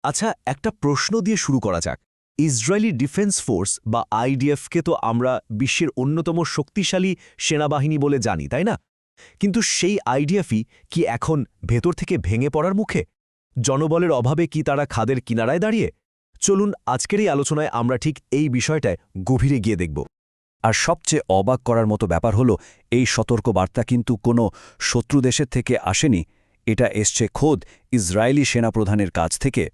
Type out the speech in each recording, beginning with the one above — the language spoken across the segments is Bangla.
আচ্ছা, একটা প্রশ্ন দিয়ে শুরু করা যাক। ইসরায়েলি ডিফেন্স ফোর্স বা আইডিএফকে তো আমরা বিশ্বের অন্যতম শক্তিশালী সেনাবাহিনী বলে জানি, তাই না? কিন্তু সেই আইডিএফই কি এখন ভেতর থেকে ভেঙে পড়ার মুখে? জনবলের অভাবে কি তারা খাদের কিনারায় দাঁড়িয়ে? চলুন আজকের এই আলোচনায় আমরা ঠিক এই বিষয়টায় গভীরে গিয়ে দেখব। আর সবচেয়ে অবাক করার মতো ব্যাপার হলো, এই সতর্কবার্তা কিন্তু কোনো শত্রু দেশের থেকে আসেনি। এটা এসছে খোদ ইসরায়েলি সেনাপ্রধানের কাছ থেকে।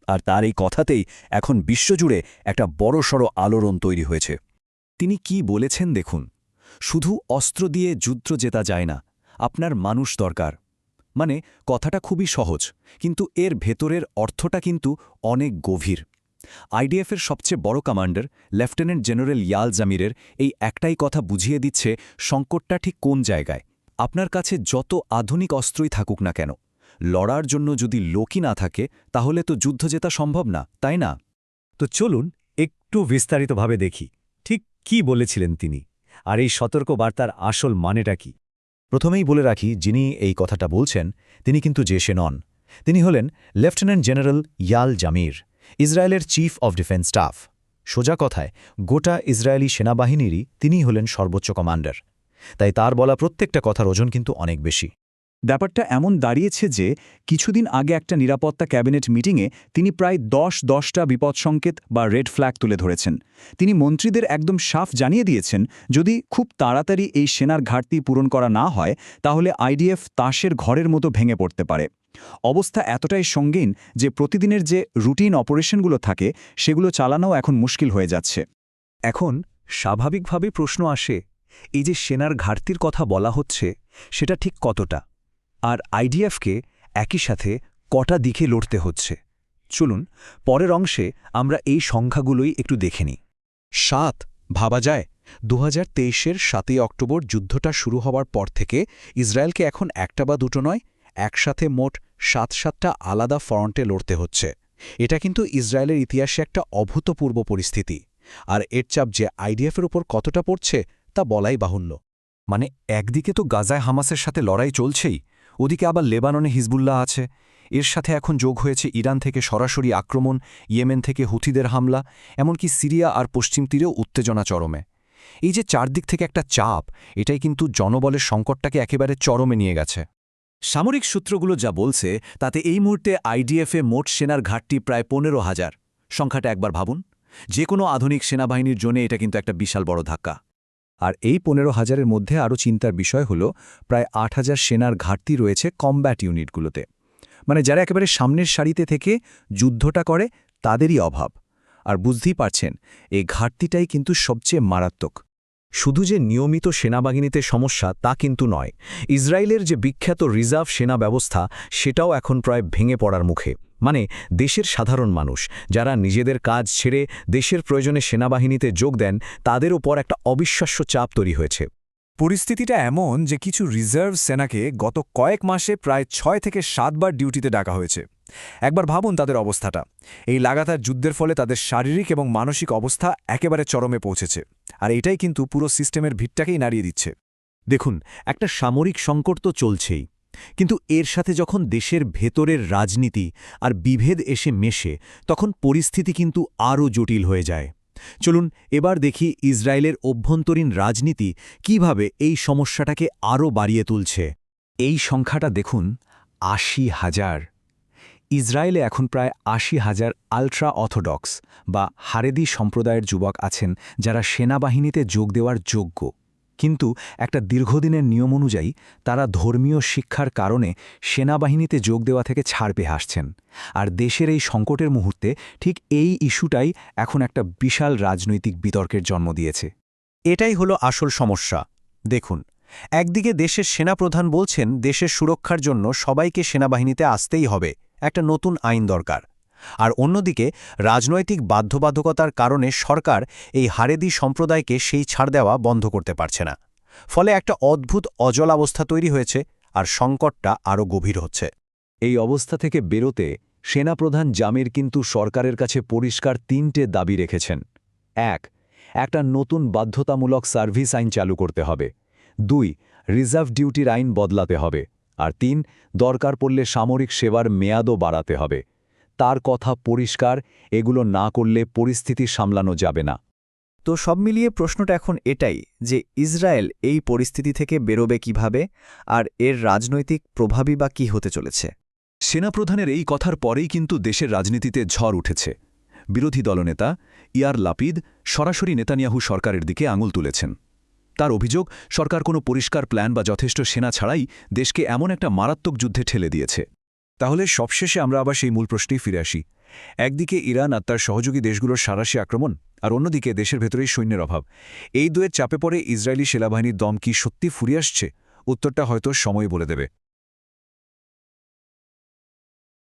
আর তার এই কথাতেই এখন বিশ্বজুড়ে একটা বড়সড় আলোড়ন তৈরি হয়েছে। তিনি কি বলেছেন দেখুন, শুধু অস্ত্র দিয়ে যুদ্ধ জেতা যায় না, আপনার মানুষ দরকার। মানে কথাটা খুবই সহজ, কিন্তু এর ভেতরের অর্থটা কিন্তু অনেক গভীর। আইডিএফের সবচেয়ে বড় কমান্ডার লেফটেন্যান্ট জেনারেল ইয়াল জামিরের এই একটাই কথা বুঝিয়ে দিচ্ছে সংকটটা ঠিক কোন জায়গায়। আপনার কাছে যত আধুনিক অস্ত্রই থাকুক না কেন, লড়ার জন্য যদি লোকই না থাকে, তাহলে তো যুদ্ধ জেতা সম্ভব না, তাই না? তো চলুন একটু বিস্তারিতভাবে দেখি ঠিক কি বলেছিলেন তিনি, আর এই সতর্কবার্তার আসল মানেটা কি। প্রথমেই বলে রাখি, যিনি এই কথাটা বলছেন তিনি কিন্তু জেসে নন। তিনি হলেন লেফটেন্যান্ট জেনারেল ইয়াল জামির, ইসরায়েলের চিফ অব ডিফেন্স স্টাফ। সোজা কথায় গোটা ইসরায়েলি সেনাবাহিনীরই তিনিই হলেন সর্বোচ্চ কমান্ডার। তাই তার বলা প্রত্যেকটা কথার ওজন কিন্তু অনেক বেশি। ব্যাপারটা এমন দাঁড়িয়েছে যে কিছুদিন আগে একটা নিরাপত্তা ক্যাবিনেট মিটিংয়ে তিনি প্রায় 10টা বিপদসংকেত বা রেড ফ্ল্যাগ তুলে ধরেছেন। তিনি মন্ত্রীদের একদম সাফ জানিয়ে দিয়েছেন, যদি খুব তাড়াতাড়ি এই সেনার ঘাটতি পূরণ করা না হয়, তাহলে আইডিএফ তাসের ঘরের মতো ভেঙে পড়তে পারে। অবস্থা এতটাই সঙ্গীন যে প্রতিদিনের যে রুটিন অপারেশনগুলো থাকে সেগুলো চালানোও এখন মুশকিল হয়ে যাচ্ছে। এখন স্বাভাবিকভাবে প্রশ্ন আসে, এই যে সেনার ঘাটতির কথা বলা হচ্ছে, সেটা ঠিক কতটা? আর আইডিএফকে একই সাথে কটা দিকে লড়তে হচ্ছে? চলুন পরের অংশে আমরা এই সংখ্যাগুলোই একটু দেখে নিই। 7 ভাবা যায় 2023-এর 7ই অক্টোবর যুদ্ধটা শুরু হওয়ার পর থেকে ইসরায়েলকে এখন একটা বা দুটো নয়, একসাথে মোট 7টা আলাদা ফ্রন্টে লড়তে হচ্ছে। এটা কিন্তু ইসরায়েলের ইতিহাসে একটা অভূতপূর্ব পরিস্থিতি। আর এর চাপ যে আইডিএফের উপর কতটা পড়ছে তা বলাই বাহুল্য। মানে একদিকে তো গাজায় হামাসের সাথে লড়াই চলছেই, ওদিকে আবার লেবাননে হিজবুল্লাহ আছে, এর সাথে এখন যোগ হয়েছে ইরান থেকে সরাসরি আক্রমণ, ইয়েমেন থেকে হুথিদের হামলা, এমনকি সিরিয়া আর পশ্চিম তীরেও উত্তেজনা চরমে। এই যে চারদিক থেকে একটা চাপ, এটাই কিন্তু জনবলের সংকটটাকে একেবারে চরমে নিয়ে গেছে। সামরিক সূত্রগুলো যা বলছে তাতে এই মুহূর্তে আইডিএফে মোট সেনার ঘাটতি প্রায় 15,000। সংখ্যাটা একবার ভাবুন, যে কোনো আধুনিক সেনাবাহিনীর জন্য এটা কিন্তু একটা বিশাল বড় ধাক্কা। আর এই 15,000-এর মধ্যে আরও চিন্তার বিষয় হল প্রায় 8,000 সেনার ঘাটতি রয়েছে কমব্যাট ইউনিটগুলোতে। মানে যারা একেবারে সামনের সারিতে থেকে যুদ্ধটা করে, তাদেরই অভাব। আর বুঝতেই পারছেন, এই ঘাটতিটাই কিন্তু সবচেয়ে মারাত্মক। শুধু যে নিয়মিত সেনাবাহিনীতে সমস্যা তা কিন্তু নয়, ইসরায়েলের যে বিখ্যাত রিজার্ভ সেনা ব্যবস্থা সেটাও এখন প্রায় ভেঙে পড়ার মুখে। মানে দেশের সাধারণ মানুষ যারা নিজেদের কাজ ছেড়ে দেশের প্রয়োজনে সেনাবাহিনীতে যোগ দেন, তাদের ওপর একটা অবিশ্বাস্য চাপ তৈরি হয়েছে। পরিস্থিতিটা এমন যে কিছু রিজার্ভ সেনাকে গত কয়েক মাসে প্রায় 6 থেকে 7 বার ডিউটিতে ডাকা হয়েছে। একবার ভাবুন তাদের অবস্থাটা। এই লাগাতার যুদ্ধের ফলে তাদের শারীরিক এবং মানসিক অবস্থা একেবারে চরমে পৌঁছেছে। আর এটাই কিন্তু পুরো সিস্টেমের ভিতটাকেই নাড়িয়ে দিচ্ছে। দেখুন, একটা সামরিক সংকট তো চলছেই, কিন্তু এর সাথে যখন দেশের ভেতরের রাজনীতি আর বিভেদ এসে মেশে, তখন পরিস্থিতি কিন্তু আরও জটিল হয়ে যায়। চলুন এবার দেখি ইসরায়েলের অভ্যন্তরীণ রাজনীতি কিভাবে এই সমস্যাটাকে আরও বাড়িয়ে তুলছে। এই সংখ্যাটা দেখুন, 80,000। ইসরায়েলে এখন প্রায় 80,000 আলট্রা অর্থোডক্স বা হারেদি সম্প্রদায়ের যুবক আছেন যারা সেনাবাহিনীতে যোগ দেওয়ার যোগ্য। কিন্তু একটা দীর্ঘদিনের নিয়ম অনুযায়ী তারা ধর্মীয় শিক্ষার কারণে সেনাবাহিনীতে যোগ দেওয়া থেকে ছাড় পেয়ে আসছেন। আর দেশের এই সংকটের মুহূর্তে ঠিক এই ইস্যুটাই এখন একটা বিশাল রাজনৈতিক বিতর্কের জন্ম দিয়েছে। এটাই হলো আসল সমস্যা। দেখুন, একদিকে দেশের সেনাপ্রধান বলছেন দেশের সুরক্ষার জন্য সবাইকে সেনাবাহিনীতে আসতেই হবে, একটা নতুন আইন দরকার। আর অন্যদিকে রাজনৈতিক বাধ্যবাধকতার কারণে সরকার এই হারেদি সম্প্রদায়কে সেই ছাড় দেওয়া বন্ধ করতে পারছে না। ফলে একটা অদ্ভুত অজল অবস্থা তৈরি হয়েছে, আর সংকটটা আরও গভীর হচ্ছে। এই অবস্থা থেকে বেরোতে সেনাপ্রধান জামির কিন্তু সরকারের কাছে পরিষ্কার 3টে দাবি রেখেছেন। 1, একটা নতুন বাধ্যতামূলক সার্ভিস আইন চালু করতে হবে। 2, রিজার্ভ ডিউটির আইন বদলাতে হবে। আর 3, দরকার পড়লে সামরিক সেবার মেয়াদও বাড়াতে হবে। তার কথা পরিষ্কার, এগুলো না করলে পরিস্থিতি সামলানো যাবে না। তো সব মিলিয়ে প্রশ্নটা এখন এটাই যে ইসরায়েল এই পরিস্থিতি থেকে বেরোবে কিভাবে, আর এর রাজনৈতিক প্রভাবই বা কী হতে চলেছে। সেনাপ্রধানের এই কথার পরেই কিন্তু দেশের রাজনীতিতে ঝড় উঠেছে। বিরোধী দলনেতা ইয়ার লাপিদ সরাসরি নেতানিয়াহু সরকারের দিকে আঙুল তুলেছেন। তার অভিযোগ, সরকার কোনো পরিষ্কার প্ল্যান বা যথেষ্ট সেনা ছাড়াই দেশকে এমন একটা মারাত্মক যুদ্ধে ঠেলে দিয়েছে। তাহলে সবশেষে আমরা আবার সেই মূল প্রশ্নেই ফিরে আসি। একদিকে ইরান আর তার সহযোগী দেশগুলোর সাঁড়াশি আক্রমণ, আর অন্যদিকে দেশের ভেতরেই সৈন্যের অভাব। এই দুয়ের চাপে পড়ে ইসরায়েলি সেনাবাহিনীর দম কি সত্যি ফুরিয়ে আসছে? উত্তরটা হয়তো সময় বলে দেবে।